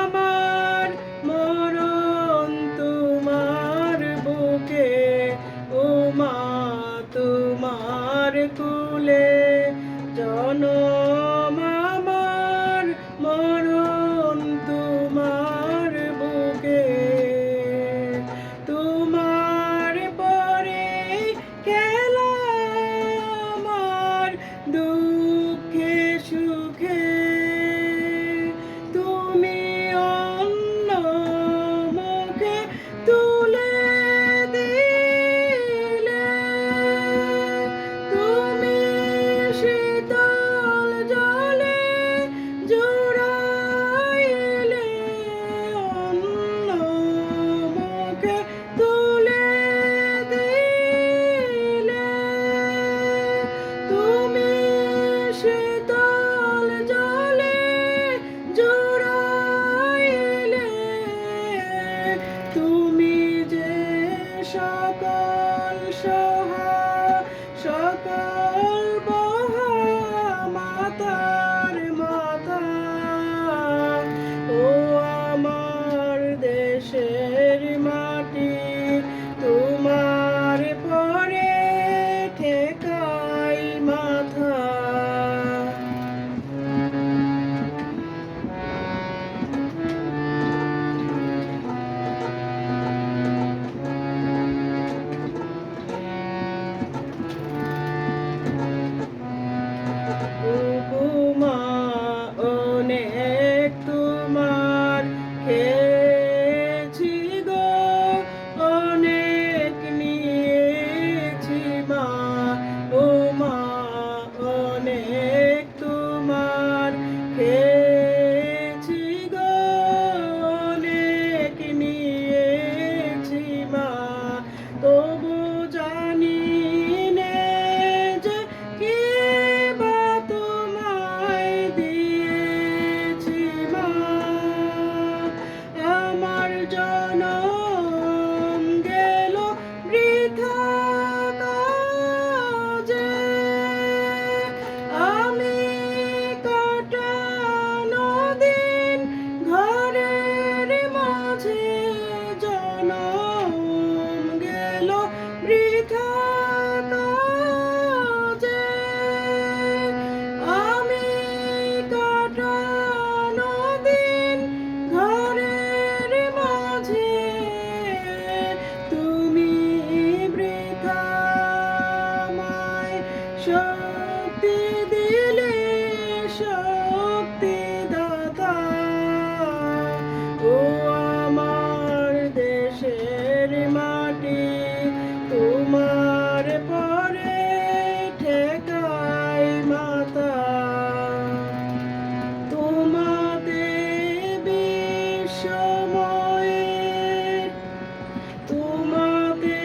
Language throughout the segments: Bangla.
আমার মরণ তোমার বুকে, ও মা তোমার কুলে। জনম আমার মরণ তোমার বুকে, তোমার পরে খেলা আমার দুঃখে সুখে। তুমি অন্য মুখে তুলে দিলে, তুমি শীতল জলে জুড়াইলে, অন্য মুখে তুলে দিলে। তুমি শীতল জলে জুড়াইলে, তুমি যে সকল সহা সকল বহা মাতার মাতা। ও আমার দেশের মাটি, তোমার পরে ঠেকাই মাথা। উপমা অনেক তোমার খেয়েছি গো, অনেক নিয়েছি মা। ও মা অনেক তোমার খেয়েছি গো, অনেক নিয়েছি মা। তবু জানি নে যে কে বা তোমায় দিয়েছি মা। আমার জনম গেল বৃথা কাজে, আমি কাটানো দিন ঘরের মাঝে, জনম গেল বৃথা কাজে। আমি কাটানো দিন ঘরের মাঝে, তুমি বৃথা আমায় শক্তি দিলে, শক্তি দাতা। ও আমার দেশের মাটি, তোমার পরে ঠেকাই মাথা। তোমাতে বিশ্বময়ের, তোমাতে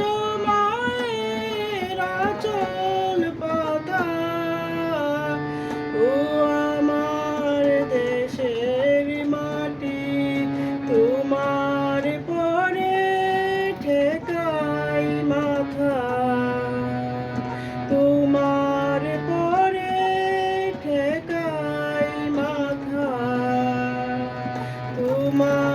বিশ্বময়ের আঁচল পাতা। ও আমার দেশের মাটি, তোমার পরে ঠেকাই মাথা। তোমার পরে ঠেকাই মাথা। তোমার